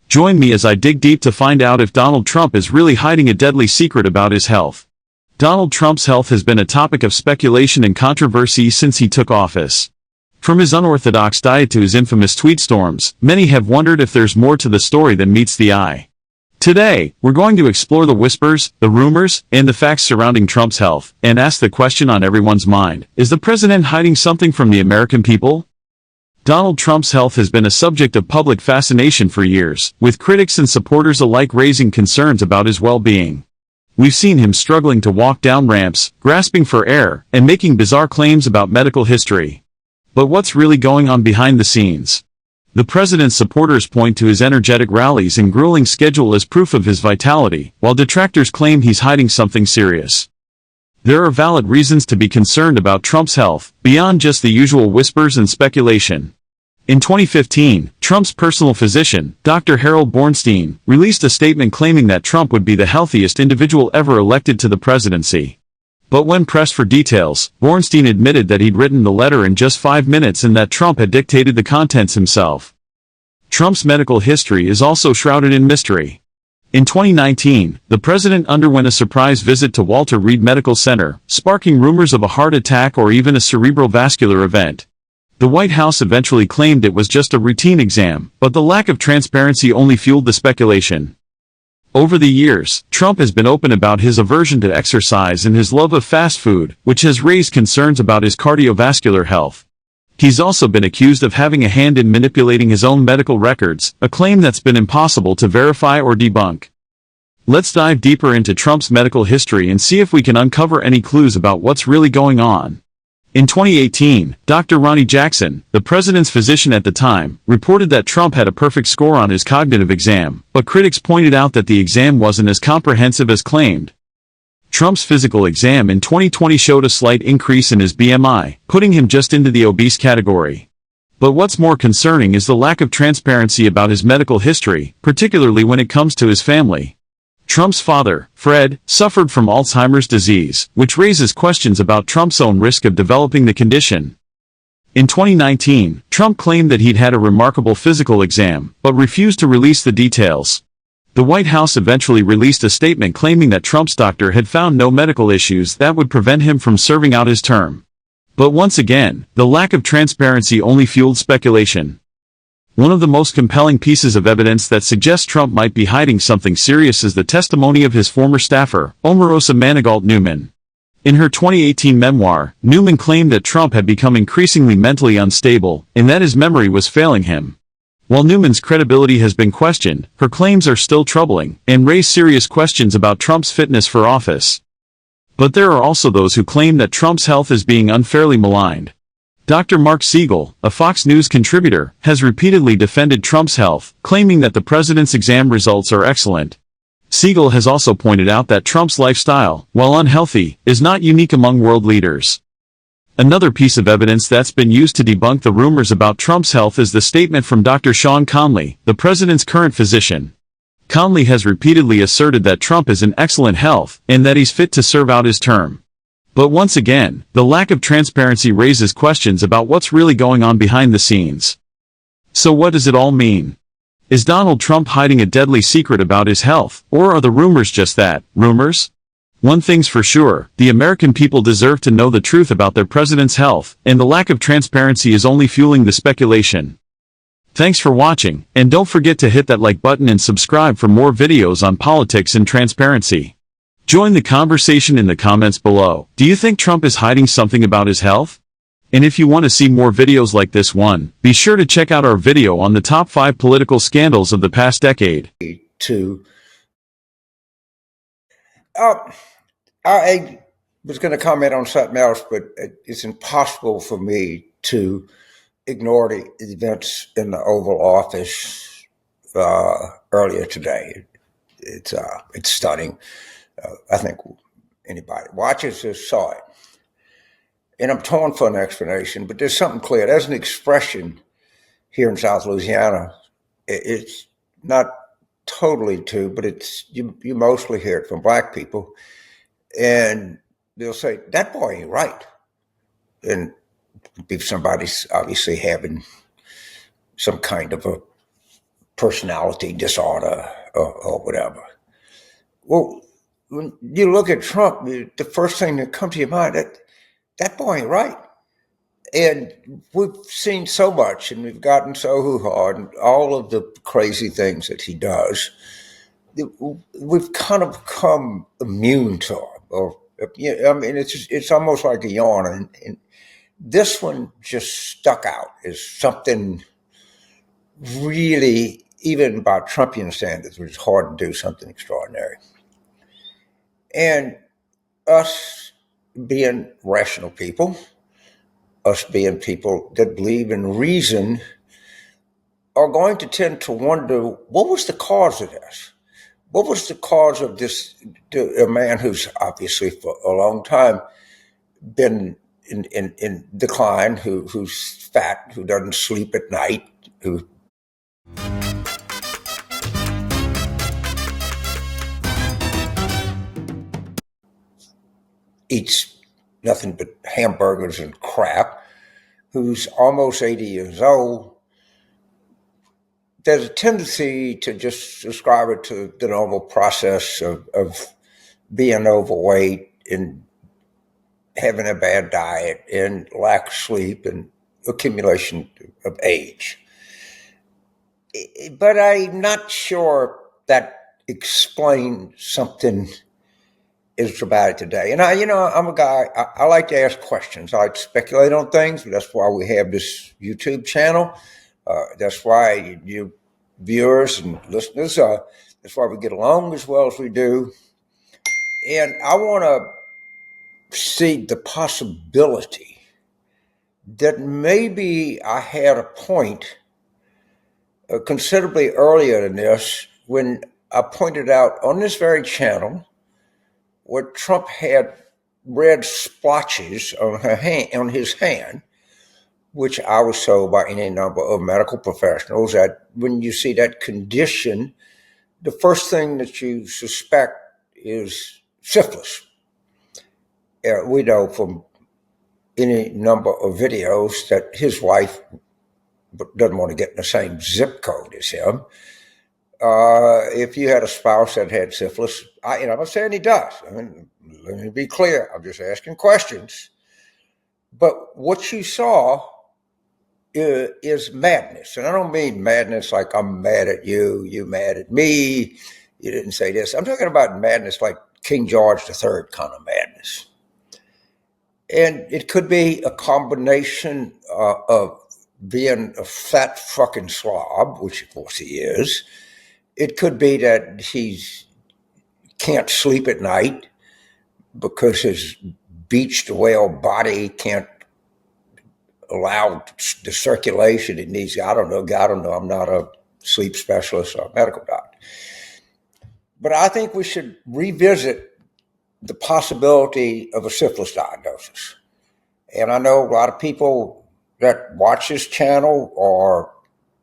Join me as I dig deep to find out if Donald Trump is really hiding a deadly secret about his health. Donald Trump's health has been a topic of speculation and controversy since he took office. From his unorthodox diet to his infamous tweet storms, many have wondered if there's more to the story than meets the eye. Today, we're going to explore the whispers, the rumors, and the facts surrounding Trump's health, and ask the question on everyone's mind: is the president hiding something from the American people? Donald Trump's health has been a subject of public fascination for years, with critics and supporters alike raising concerns about his well-being. We've seen him struggling to walk down ramps, grasping for air, and making bizarre claims about medical history. But what's really going on behind the scenes? The president's supporters point to his energetic rallies and grueling schedule as proof of his vitality, while detractors claim he's hiding something serious. There are valid reasons to be concerned about Trump's health, beyond just the usual whispers and speculation. In 2015, Trump's personal physician, Dr. Harold Bornstein, released a statement claiming that Trump would be the healthiest individual ever elected to the presidency. But when pressed for details, Bornstein admitted that he'd written the letter in just 5 minutes and that Trump had dictated the contents himself. Trump's medical history is also shrouded in mystery. In 2019, the president underwent a surprise visit to Walter Reed Medical Center, sparking rumors of a heart attack or even a cerebral vascular event. The White House eventually claimed it was just a routine exam, but the lack of transparency only fueled the speculation. Over the years, Trump has been open about his aversion to exercise and his love of fast food, which has raised concerns about his cardiovascular health. He's also been accused of having a hand in manipulating his own medical records, a claim that's been impossible to verify or debunk. Let's dive deeper into Trump's medical history and see if we can uncover any clues about what's really going on. In 2018, Dr. Ronnie Jackson, the president's physician at the time, reported that Trump had a perfect score on his cognitive exam, but critics pointed out that the exam wasn't as comprehensive as claimed. Trump's physical exam in 2020 showed a slight increase in his BMI, putting him just into the obese category. But what's more concerning is the lack of transparency about his medical history, particularly when it comes to his family. Trump's father, Fred, suffered from Alzheimer's disease, which raises questions about Trump's own risk of developing the condition. In 2019, Trump claimed that he'd had a remarkable physical exam, but refused to release the details. The White House eventually released a statement claiming that Trump's doctor had found no medical issues that would prevent him from serving out his term. But once again, the lack of transparency only fueled speculation. One of the most compelling pieces of evidence that suggests Trump might be hiding something serious is the testimony of his former staffer, Omarosa Manigault Newman. In her 2018 memoir, Newman claimed that Trump had become increasingly mentally unstable, and that his memory was failing him. While Newman's credibility has been questioned, her claims are still troubling, and raise serious questions about Trump's fitness for office. But there are also those who claim that Trump's health is being unfairly maligned. Dr. Mark Siegel, a Fox News contributor, has repeatedly defended Trump's health, claiming that the president's exam results are excellent. Siegel has also pointed out that Trump's lifestyle, while unhealthy, is not unique among world leaders. Another piece of evidence that's been used to debunk the rumors about Trump's health is the statement from Dr. Sean Conley, the president's current physician. Conley has repeatedly asserted that Trump is in excellent health, and that he's fit to serve out his term. But once again, the lack of transparency raises questions about what's really going on behind the scenes. So what does it all mean? Is Donald Trump hiding a deadly secret about his health, or are the rumors just that, rumors? One thing's for sure, the American people deserve to know the truth about their president's health, and the lack of transparency is only fueling the speculation. Thanks for watching, and don't forget to hit that like button and subscribe for more videos on politics and transparency. Join the conversation in the comments below. Do you think Trump is hiding something about his health? And if you want to see more videos like this one, be sure to check out our video on the top 5 political scandals of the past decade. I was going to comment on something else, but it's impossible for me to ignore the events in the Oval Office earlier today. It's stunning. I think anybody watches this saw it. And I'm torn for an explanation, but there's something clear. There's an expression here in South Louisiana. It's not totally true, but it's you mostly hear it from Black people. And they'll say, that boy ain't right. And if somebody's obviously having some kind of a personality disorder or whatever. Well, when you look at Trump, the first thing that comes to your mind, that boy ain't right. And we've seen so much, and we've gotten so hoo-ha, and all of the crazy things that he does, we've kind of become immune to him. Or, I mean, it's almost like a yawn. And this one just stuck out as something really, even by Trumpian standards, was hard to do something extraordinary. And us being rational people, us being people that believe in reason, are going to tend to wonder, what was the cause of this? What was the cause of this? A man who's obviously for a long time been in decline, who's fat, who doesn't sleep at night, who eats nothing but hamburgers and crap, who's almost 80 years old. There's a tendency to just ascribe it to the normal process of being overweight and having a bad diet and lack of sleep and accumulation of age. But I'm not sure that explains something as dramatic today. And I'm a guy, I like to ask questions. I like to speculate on things, but that's why we have this YouTube channel. That's why you viewers and listeners, that's why we get along as well as we do. And I want to see the possibility that maybe I had a point considerably earlier than this when I pointed out on this very channel where Trump had red splotches on his hand, which I was told by any number of medical professionals that when you see that condition, the first thing that you suspect is syphilis. We know from any number of videos that his wife doesn't want to get in the same zip code as him. If you had a spouse that had syphilis, I'm not saying he does. I mean, let me be clear. I'm just asking questions. But what you saw is madness. And I don't mean madness like I'm mad at you, you mad at me, you didn't say this. I'm talking about madness like King George III kind of madness. And it could be a combination of being a fat fucking slob, which of course he is. It could be that he can't sleep at night because his beached whale body can't allow the circulation it needs. I don't know. I'm not a sleep specialist or a medical doctor. But I think we should revisit the possibility of a syphilis diagnosis. And I know a lot of people that watch this channel, or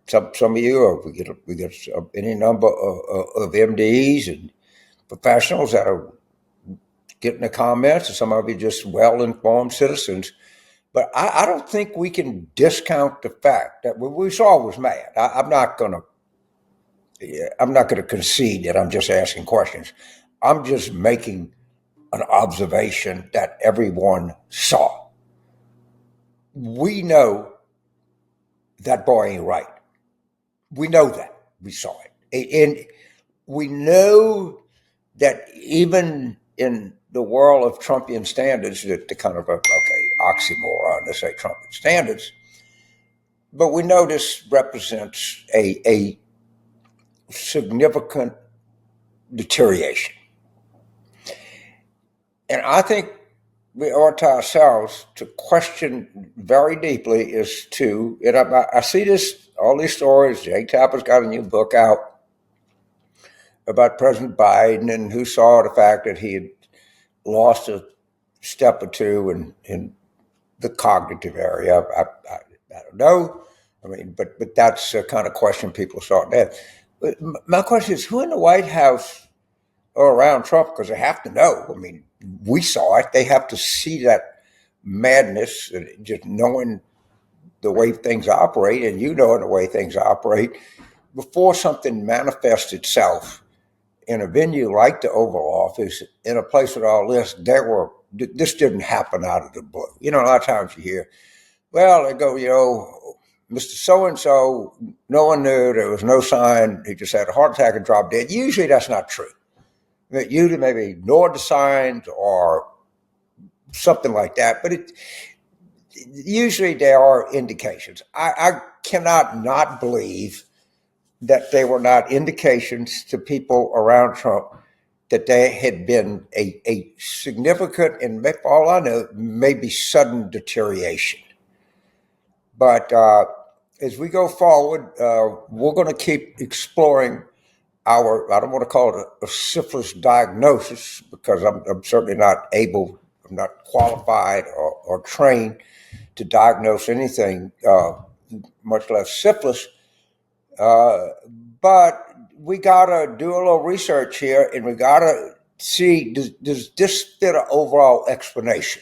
some of you, or we get any number of MDs and professionals that are getting the comments, and some of you just well-informed citizens. But I don't think we can discount the fact that what we saw was mad. I'm not going to concede that I'm just asking questions. I'm just making an observation that everyone saw. We know that boy ain't right. We know that. We saw it. And we know that even in the world of Trumpian standards, that the kind of oxymoron to say Trumpian standards, but we know this represents a significant deterioration. And I think we owe it to ourselves to question very deeply as to, and I see this, all these stories. Jake Tapper's got a new book out about President Biden and who saw the fact that he had lost a step or two in the cognitive area. I don't know. I mean, but that's the kind of question people start to ask. But my question is, who in the White House or around Trump, because they have to know. I mean, we saw it. They have to see that madness, just knowing the way things operate, and the way things operate, before something manifests itself in a venue like the Oval Office, in a place with all this, this didn't happen out of the blue. A lot of times you hear, well, they go, Mr. So-and-so, no one knew, there was no sign, he just had a heart attack and dropped dead. Usually that's not true. Usually maybe ignored the signs or something like that, but usually there are indications. I cannot not believe that there were not indications to people around Trump that there had been a significant, and for all I know, maybe sudden deterioration. But as we go forward, we're going to keep exploring I don't want to call it a syphilis diagnosis, because I'm certainly not able, I'm not qualified or trained to diagnose anything, much less syphilis. But we got to do a little research here, and we got to see, does this fit an overall explanation?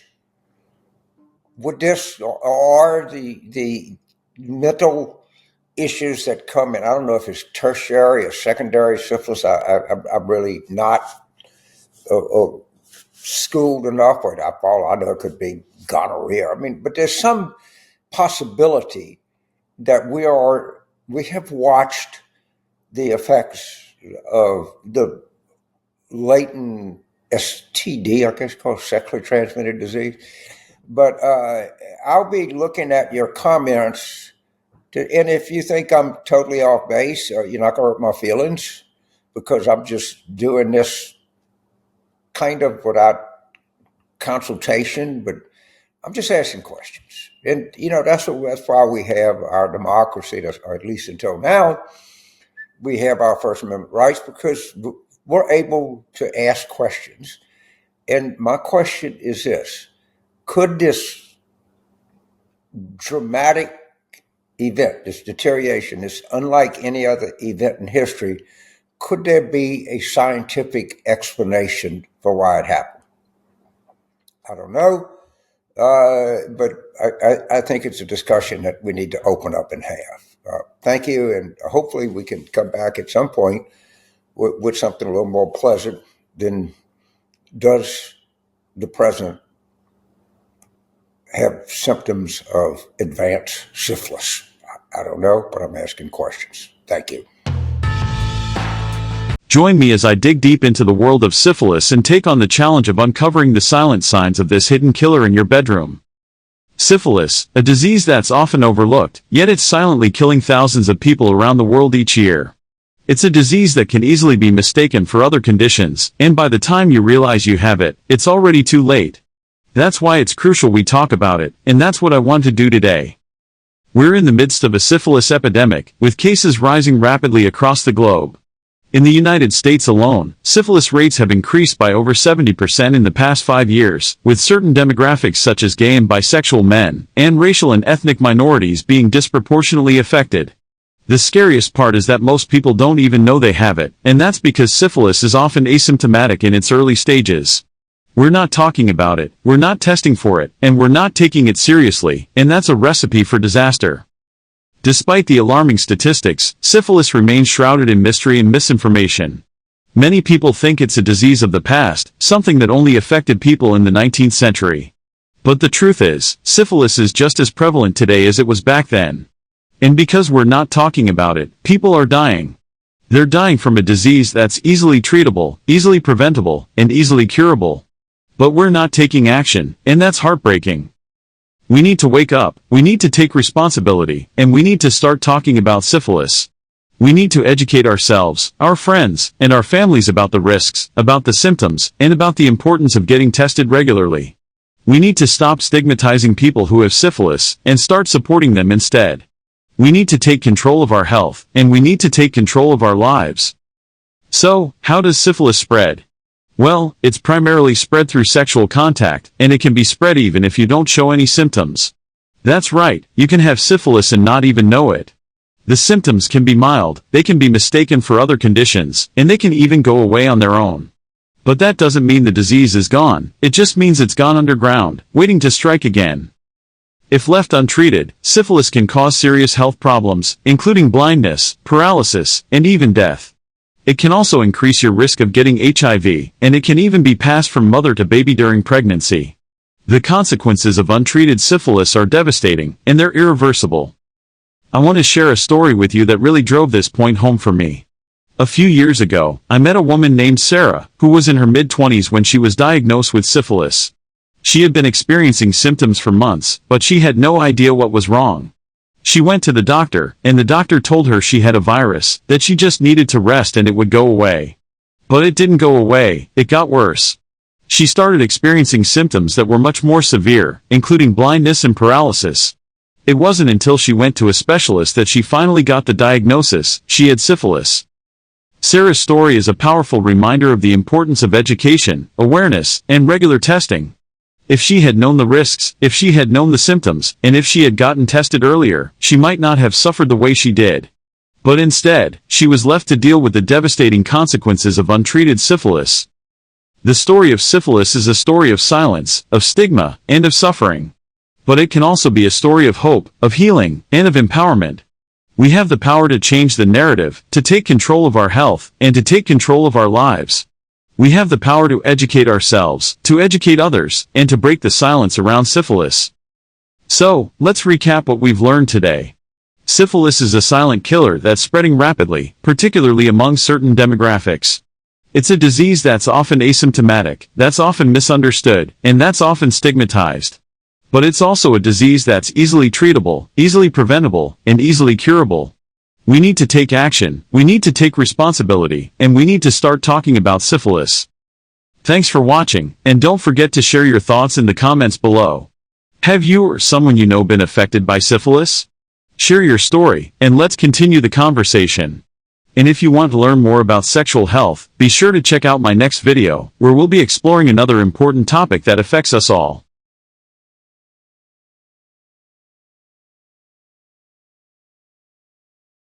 Would this, or the mental issues that come in, I don't know if it's tertiary or secondary syphilis. I'm really not schooled enough, or all I know it could be gonorrhea. But there's some possibility that we have watched the effects of the latent STD, I guess called sexually transmitted disease. But I'll be looking at your comments, and if you think I'm totally off base, you're not going to hurt my feelings, because I'm just doing this kind of without consultation, but I'm just asking questions. And, that's why we have our democracy, or at least until now, we have our First Amendment rights, because we're able to ask questions. And my question is this: could this dramatic event, this deterioration, this unlike any other event in history, could there be a scientific explanation for why it happened? I don't know, but I think it's a discussion that we need to open up and have. Thank you, and hopefully we can come back at some point with something a little more pleasant than, does the president have symptoms of advanced syphilis? I don't know, but I'm asking questions. Thank you. Join me as I dig deep into the world of syphilis and take on the challenge of uncovering the silent signs of this hidden killer in your bedroom. Syphilis, a disease that's often overlooked, yet it's silently killing thousands of people around the world each year. It's a disease that can easily be mistaken for other conditions, and by the time you realize you have it, it's already too late. That's why it's crucial we talk about it, and that's what I want to do today. We're in the midst of a syphilis epidemic, with cases rising rapidly across the globe. In the United States alone, syphilis rates have increased by over 70% in the past 5 years, with certain demographics such as gay and bisexual men, and racial and ethnic minorities being disproportionately affected. The scariest part is that most people don't even know they have it, and that's because syphilis is often asymptomatic in its early stages. We're not talking about it, we're not testing for it, and we're not taking it seriously, and that's a recipe for disaster. Despite the alarming statistics, syphilis remains shrouded in mystery and misinformation. Many people think it's a disease of the past, something that only affected people in the 19th century. But the truth is, syphilis is just as prevalent today as it was back then. And because we're not talking about it, people are dying. They're dying from a disease that's easily treatable, easily preventable, and easily curable. But we're not taking action, and that's heartbreaking. We need to wake up, we need to take responsibility, and we need to start talking about syphilis. We need to educate ourselves, our friends, and our families about the risks, about the symptoms, and about the importance of getting tested regularly. We need to stop stigmatizing people who have syphilis, and start supporting them instead. We need to take control of our health, and we need to take control of our lives. So, how does syphilis spread? Well, it's primarily spread through sexual contact, and it can be spread even if you don't show any symptoms. That's right, you can have syphilis and not even know it. The symptoms can be mild, they can be mistaken for other conditions, and they can even go away on their own. But that doesn't mean the disease is gone, it just means it's gone underground, waiting to strike again. If left untreated, syphilis can cause serious health problems, including blindness, paralysis, and even death. It can also increase your risk of getting HIV, and it can even be passed from mother to baby during pregnancy. The consequences of untreated syphilis are devastating, and they're irreversible. I want to share a story with you that really drove this point home for me. A few years ago, I met a woman named Sarah, who was in her mid-20s when she was diagnosed with syphilis. She had been experiencing symptoms for months, but she had no idea what was wrong. She went to the doctor, and the doctor told her she had a virus, that she just needed to rest and it would go away. But it didn't go away, it got worse. She started experiencing symptoms that were much more severe, including blindness and paralysis. It wasn't until she went to a specialist that she finally got the diagnosis: she had syphilis. Sarah's story is a powerful reminder of the importance of education, awareness, and regular testing. If she had known the risks, if she had known the symptoms, and if she had gotten tested earlier, she might not have suffered the way she did. But instead, she was left to deal with the devastating consequences of untreated syphilis. The story of syphilis is a story of silence, of stigma, and of suffering. But it can also be a story of hope, of healing, and of empowerment. We have the power to change the narrative, to take control of our health, and to take control of our lives. We have the power to educate ourselves, to educate others, and to break the silence around syphilis. So, let's recap what we've learned today. Syphilis is a silent killer that's spreading rapidly, particularly among certain demographics. It's a disease that's often asymptomatic, that's often misunderstood, and that's often stigmatized. But it's also a disease that's easily treatable, easily preventable, and easily curable. We need to take action, we need to take responsibility, and we need to start talking about syphilis. Thanks for watching, and don't forget to share your thoughts in the comments below. Have you or someone you know been affected by syphilis? Share your story, and let's continue the conversation. And if you want to learn more about sexual health, be sure to check out my next video, where we'll be exploring another important topic that affects us all.